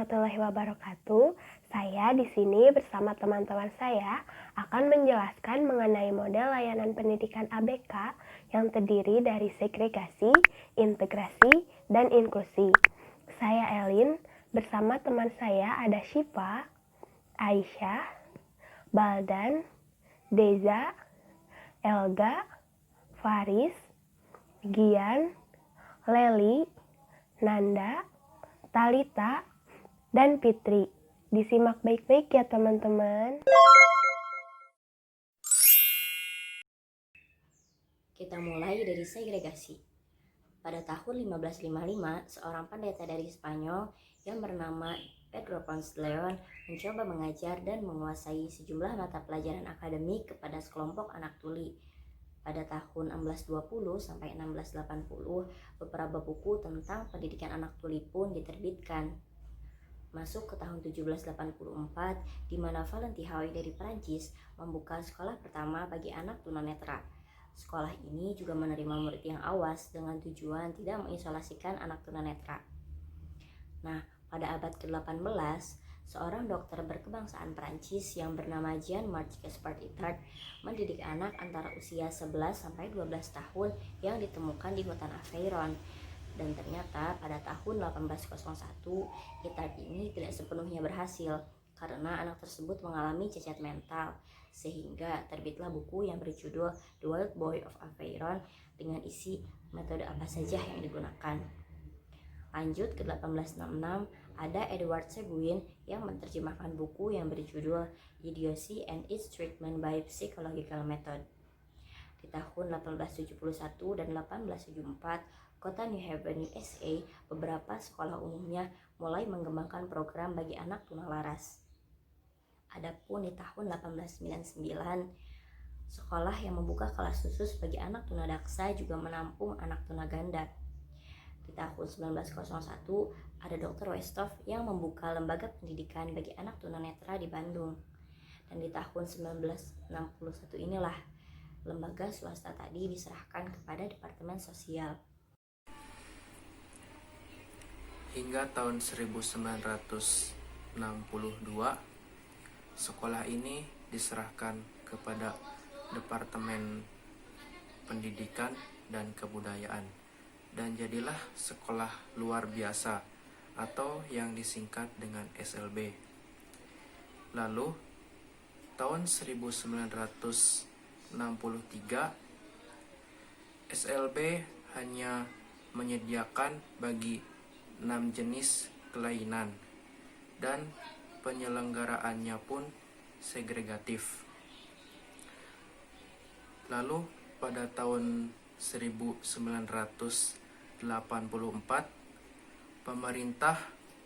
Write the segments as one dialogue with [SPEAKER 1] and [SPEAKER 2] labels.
[SPEAKER 1] warahmatullahi wabarakatuh. Saya di sini bersama teman-teman saya akan menjelaskan mengenai model layanan pendidikan ABK yang terdiri dari segregasi, integrasi, dan inklusi. Saya Elin, bersama teman saya ada Syifa, Aisyah, Baldan, Deza, Elga, Faris, Gian, Leli, Nanda, Talita, dan Fitri. Disimak baik-baik ya teman-teman.
[SPEAKER 2] Kita mulai dari segregasi. Pada tahun 1555, seorang pendeta dari Spanyol yang bernama Pedro Ponce de Leon mencoba mengajar dan menguasai sejumlah mata pelajaran akademik kepada sekelompok anak tuli. Pada tahun 1620 sampai 1680, beberapa buku tentang pendidikan anak tuli pun diterbitkan. Masuk ke tahun 1784, di mana Valentine dari Prancis membuka sekolah pertama bagi anak tunanetra. Sekolah ini juga menerima murid yang awas dengan tujuan tidak mengisolasikan anak tunanetra. Nah, pada abad ke-18, seorang dokter berkebangsaan Prancis yang bernama Jean-Marc Gaspard Itard mendidik anak antara usia 11 sampai 12 tahun yang ditemukan di hutan Aveyron. Dan ternyata pada tahun 1801, Itard ini tidak sepenuhnya berhasil karena anak tersebut mengalami cacat mental, sehingga terbitlah buku yang berjudul The Wild Boy of Aveyron dengan isi metode apa saja yang digunakan. Lanjut ke 1866, ada Edward Seguin yang menerjemahkan buku yang berjudul Idiocy and its Treatment by Psychological Method. Di tahun 1871 dan 1874, kota New Haven, USA, beberapa sekolah umumnya mulai mengembangkan program bagi anak tunalaras. Adapun di tahun 1899, sekolah yang membuka kelas khusus bagi anak tunadaksa juga menampung anak tunaganda. Di tahun 1901, ada Dr. Westhoff yang membuka lembaga pendidikan bagi anak tunanetra di Bandung. Dan di tahun 1961 inilah lembaga swasta tadi diserahkan kepada Departemen Sosial.
[SPEAKER 3] Hingga tahun 1962, sekolah ini diserahkan kepada Departemen Pendidikan dan Kebudayaan dan jadilah sekolah luar biasa atau yang disingkat dengan SLB. Lalu tahun 1963, SLB hanya menyediakan bagi 6 jenis kelainan dan penyelenggaraannya pun segregatif. Lalu pada tahun 1984, pemerintah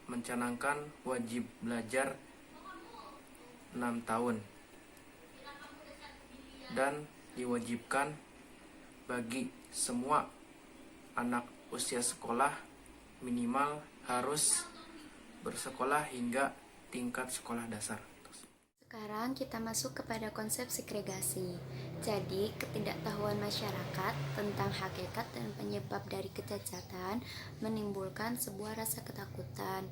[SPEAKER 3] mencanangkan wajib belajar 6 tahun dan diwajibkan bagi semua anak usia sekolah minimal harus bersekolah hingga tingkat sekolah dasar.
[SPEAKER 4] Sekarang kita masuk kepada konsep segregasi. Jadi, ketidaktahuan masyarakat tentang hakikat dan penyebab dari kecacatan menimbulkan sebuah rasa ketakutan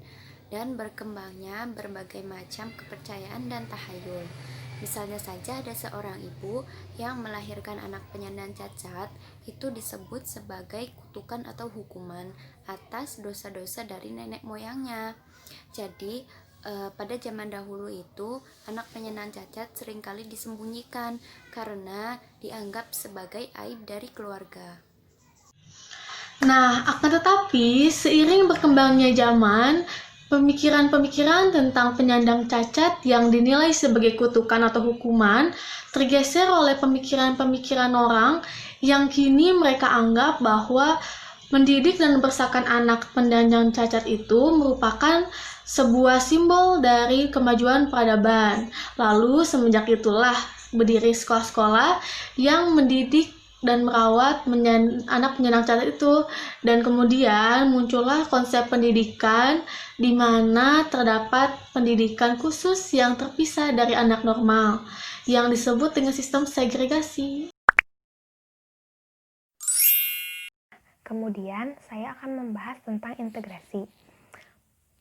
[SPEAKER 4] dan berkembangnya berbagai macam kepercayaan dan tahayul. Misalnya saja ada seorang ibu yang melahirkan anak penyandang cacat, itu disebut sebagai kutukan atau hukuman atas dosa-dosa dari nenek moyangnya. Jadi pada zaman dahulu itu anak penyandang cacat seringkali disembunyikan karena dianggap sebagai aib dari keluarga.
[SPEAKER 5] Nah, akan tetapi seiring berkembangnya zaman, pemikiran-pemikiran tentang penyandang cacat yang dinilai sebagai kutukan atau hukuman tergeser oleh pemikiran-pemikiran orang yang kini mereka anggap bahwa mendidik dan membesarkan anak penyandang cacat itu merupakan sebuah simbol dari kemajuan peradaban. Lalu semenjak itulah berdiri sekolah-sekolah yang mendidik dan merawat anak penyandang cacat itu, dan kemudian muncullah konsep pendidikan di mana terdapat pendidikan khusus yang terpisah dari anak normal yang disebut dengan sistem segregasi.
[SPEAKER 1] Kemudian saya akan membahas tentang integrasi.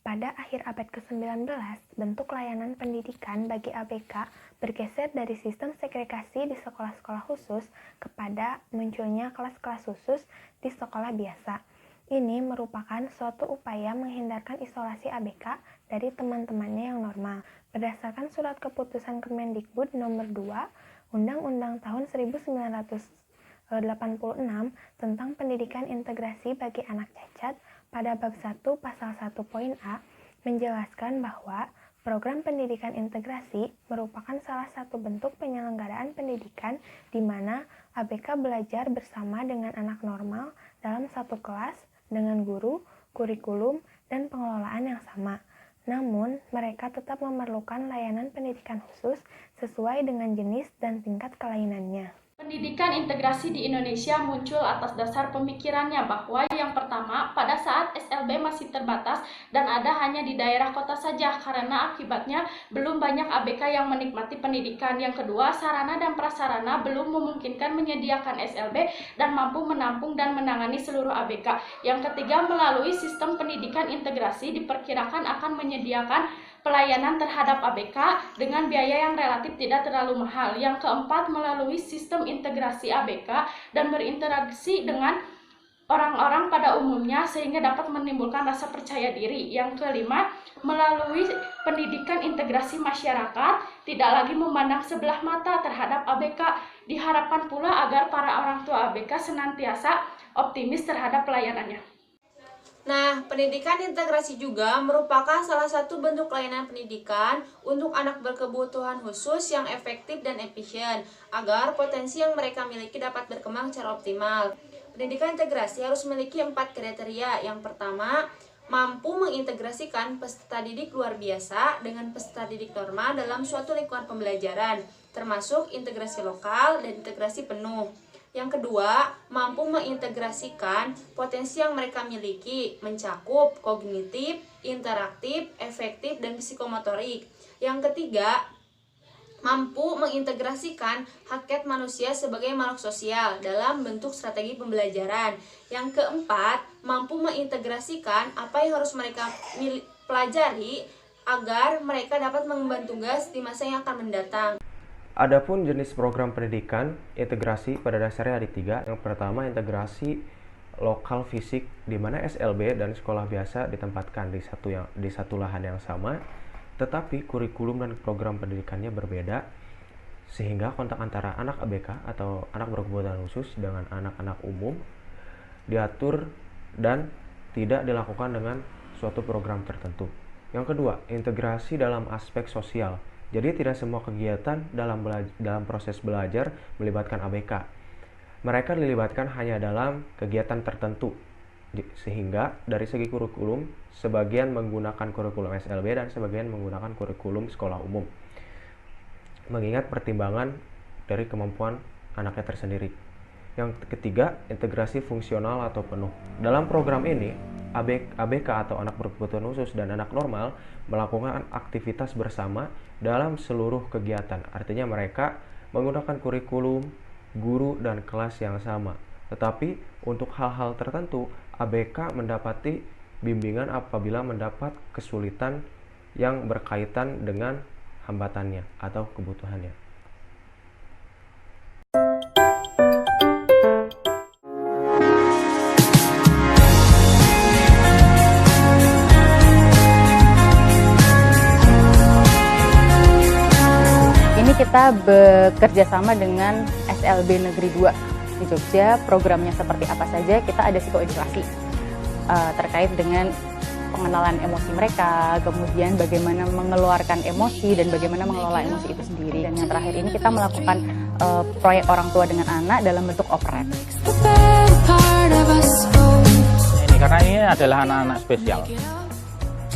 [SPEAKER 1] Pada akhir abad ke-19, bentuk layanan pendidikan bagi ABK bergeser dari sistem segregasi di sekolah-sekolah khusus kepada munculnya kelas-kelas khusus di sekolah biasa. Ini merupakan suatu upaya menghindarkan isolasi ABK dari teman-temannya yang normal. Berdasarkan surat keputusan Kemendikbud nomor 2, Undang-Undang tahun 1986 tentang pendidikan integrasi bagi anak cacat, pada bab 1 pasal 1 poin A menjelaskan bahwa program pendidikan integrasi merupakan salah satu bentuk penyelenggaraan pendidikan di mana ABK belajar bersama dengan anak normal dalam satu kelas dengan guru, kurikulum, dan pengelolaan yang sama. Namun, mereka tetap memerlukan layanan pendidikan khusus sesuai dengan jenis dan tingkat kelainannya.
[SPEAKER 5] Pendidikan integrasi di Indonesia muncul atas dasar pemikirannya bahwa yang pertama, pada saat SLB masih terbatas dan ada hanya di daerah kota saja karena akibatnya belum banyak ABK yang menikmati pendidikan. Yang kedua, sarana dan prasarana belum memungkinkan menyediakan SLB dan mampu menampung dan menangani seluruh ABK. Yang ketiga, melalui sistem pendidikan integrasi diperkirakan akan menyediakan pelayanan terhadap ABK dengan biaya yang relatif tidak terlalu mahal. Yang keempat, melalui sistem integrasi ABK dan berinteraksi dengan orang-orang pada umumnya sehingga dapat menimbulkan rasa percaya diri. Yang kelima, melalui pendidikan integrasi masyarakat tidak lagi memandang sebelah mata terhadap ABK. Diharapkan pula agar para orang tua ABK senantiasa optimis terhadap pelayanannya.
[SPEAKER 6] Nah, pendidikan integrasi juga merupakan salah satu bentuk layanan pendidikan untuk anak berkebutuhan khusus yang efektif dan efisien, agar potensi yang mereka miliki dapat berkembang secara optimal. Pendidikan integrasi harus memiliki 4 kriteria. Yang pertama, mampu mengintegrasikan peserta didik luar biasa dengan peserta didik normal dalam suatu lingkungan pembelajaran, termasuk integrasi lokal dan integrasi penuh. Yang kedua, mampu mengintegrasikan potensi yang mereka miliki, mencakup kognitif, interaktif, efektif, dan psikomotorik. Yang ketiga, mampu mengintegrasikan hakikat manusia sebagai makhluk sosial dalam bentuk strategi pembelajaran. Yang keempat, mampu mengintegrasikan apa yang harus mereka pelajari agar mereka dapat mengemban tugas di masa yang akan mendatang.
[SPEAKER 7] Adapun jenis program pendidikan integrasi pada dasarnya ada 3. Yang pertama, integrasi lokal fisik, di mana SLB dan sekolah biasa ditempatkan di satu lahan yang sama, tetapi kurikulum dan program pendidikannya berbeda, sehingga kontak antara anak ABK atau anak berkebutuhan khusus dengan anak-anak umum diatur dan tidak dilakukan dengan suatu program tertentu. Yang kedua, integrasi dalam aspek sosial. Jadi tidak semua kegiatan dalam proses belajar melibatkan ABK. Mereka dilibatkan hanya dalam kegiatan tertentu. Sehingga dari segi kurikulum, sebagian menggunakan kurikulum SLB dan sebagian menggunakan kurikulum sekolah umum. Mengingat pertimbangan dari kemampuan anaknya tersendiri. Yang ketiga, integrasi fungsional atau penuh. Dalam program ini, ABK atau anak berkebutuhan khusus dan anak normal melakukan aktivitas bersama dalam seluruh kegiatan. Artinya mereka menggunakan kurikulum, guru, dan kelas yang sama. Tetapi untuk hal-hal tertentu, ABK mendapati bimbingan apabila mendapat kesulitan yang berkaitan dengan hambatannya atau kebutuhannya.
[SPEAKER 8] Kita bekerja sama dengan SLB Negeri 2 di Jogja. Programnya seperti apa saja, kita ada psikoedukasi terkait dengan pengenalan emosi mereka, kemudian bagaimana mengeluarkan emosi dan bagaimana mengelola emosi itu sendiri. Dan yang terakhir ini kita melakukan proyek orang tua dengan anak dalam bentuk operet.
[SPEAKER 9] Ini karena ini adalah anak-anak spesial.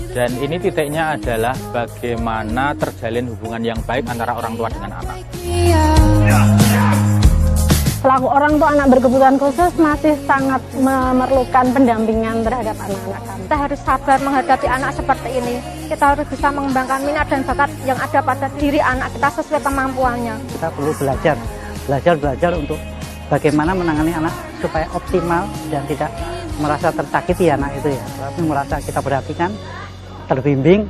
[SPEAKER 9] Dan ini titiknya adalah bagaimana terjalin hubungan yang baik antara orang tua dengan anak.
[SPEAKER 10] Selaku orang tua anak berkebutuhan khusus masih sangat memerlukan pendampingan terhadap anak-anak kami. Kita harus sabar menghadapi anak seperti ini. Kita harus bisa mengembangkan minat dan bakat yang ada pada diri anak kita sesuai kemampuannya.
[SPEAKER 11] Kita perlu belajar untuk bagaimana menangani anak supaya optimal dan tidak merasa tersakiti anak itu ya. Tapi merasa kita perhatikan terbimbing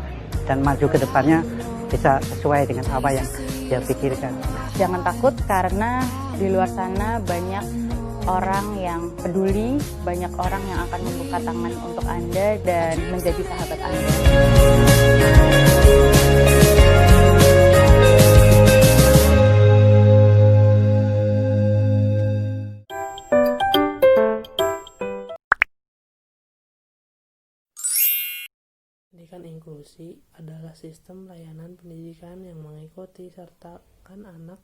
[SPEAKER 11] dan maju ke depannya bisa sesuai dengan apa yang dia pikirkan.
[SPEAKER 8] Jangan takut karena di luar sana banyak orang yang peduli, banyak orang yang akan membuka tangan untuk Anda dan menjadi sahabat Anda.
[SPEAKER 12] Pendidikan inklusi adalah sistem layanan pendidikan yang mengikuti sertakan anak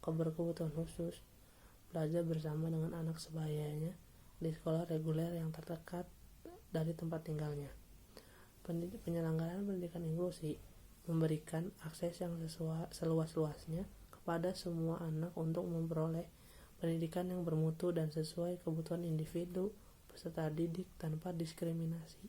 [SPEAKER 12] berkebutuhan khusus belajar bersama dengan anak sebayanya di sekolah reguler yang terdekat dari tempat tinggalnya. Penyelenggaraan pendidikan inklusi memberikan akses yang seluas-luasnya kepada semua anak untuk memperoleh pendidikan yang bermutu dan sesuai kebutuhan individu peserta didik tanpa diskriminasi.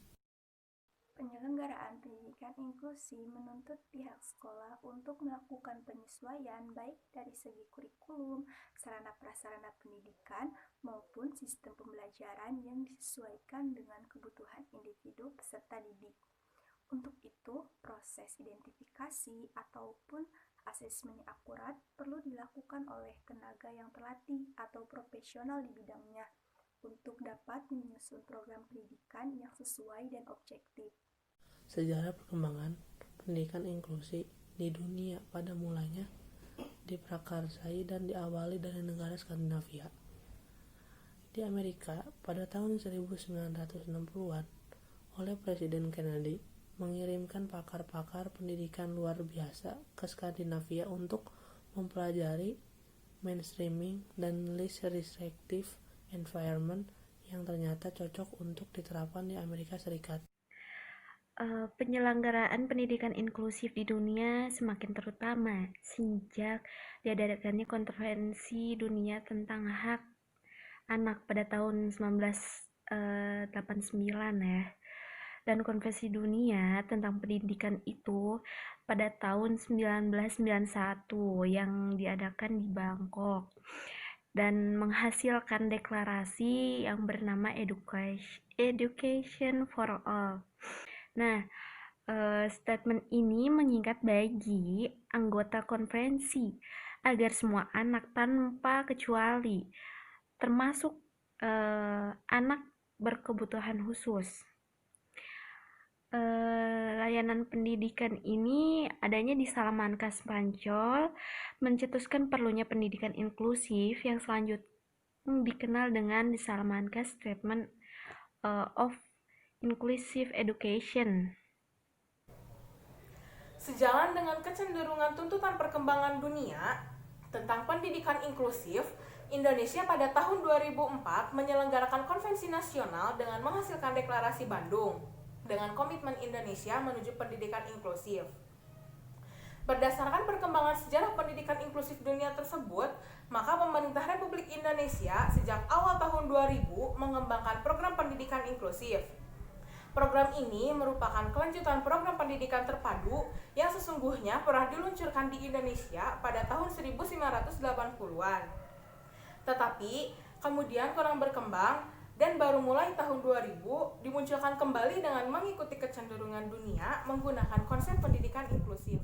[SPEAKER 13] Penyelenggaraan pendidikan inklusi menuntut pihak sekolah untuk melakukan penyesuaian baik dari segi kurikulum, sarana prasarana pendidikan, maupun sistem pembelajaran yang disesuaikan dengan kebutuhan individu peserta didik. Untuk itu, proses identifikasi ataupun asesmen yang akurat perlu dilakukan oleh tenaga yang terlatih atau profesional di bidangnya untuk dapat menyusun program pendidikan yang sesuai dan objektif.
[SPEAKER 12] Sejarah perkembangan pendidikan inklusi di dunia pada mulanya diprakarsai dan diawali dari negara Skandinavia. Di Amerika, pada tahun 1960-an, oleh Presiden Kennedy mengirimkan pakar-pakar pendidikan luar biasa ke Skandinavia untuk mempelajari mainstreaming dan least restrictive environment yang ternyata cocok untuk diterapkan di Amerika Serikat.
[SPEAKER 14] Penyelenggaraan pendidikan inklusif di dunia semakin terutama sejak diadakannya konferensi dunia tentang hak anak pada tahun 1989 ya, dan konvensi dunia tentang pendidikan itu pada tahun 1991 yang diadakan di Bangkok dan menghasilkan deklarasi yang bernama Education for All. Nah, statement ini mengikat bagi anggota konferensi agar semua anak tanpa kecuali, termasuk anak berkebutuhan khusus. Layanan pendidikan ini adanya di Salamanca, Spanyol, mencetuskan perlunya pendidikan inklusif yang selanjutnya dikenal dengan di Salamanca Statement of Inclusive Education.
[SPEAKER 15] Sejalan dengan kecenderungan tuntutan perkembangan dunia tentang pendidikan inklusif, Indonesia pada tahun 2004 menyelenggarakan konvensi nasional dengan menghasilkan deklarasi Bandung dengan komitmen Indonesia menuju pendidikan inklusif. Berdasarkan perkembangan sejarah pendidikan inklusif dunia tersebut, maka pemerintah Republik Indonesia sejak awal tahun 2000 mengembangkan program pendidikan inklusif. Program ini merupakan kelanjutan program pendidikan terpadu yang sesungguhnya pernah diluncurkan di Indonesia pada tahun 1980-an. Tetapi kemudian kurang berkembang dan baru mulai tahun 2000 dimunculkan kembali dengan mengikuti kecenderungan dunia menggunakan konsep pendidikan inklusif.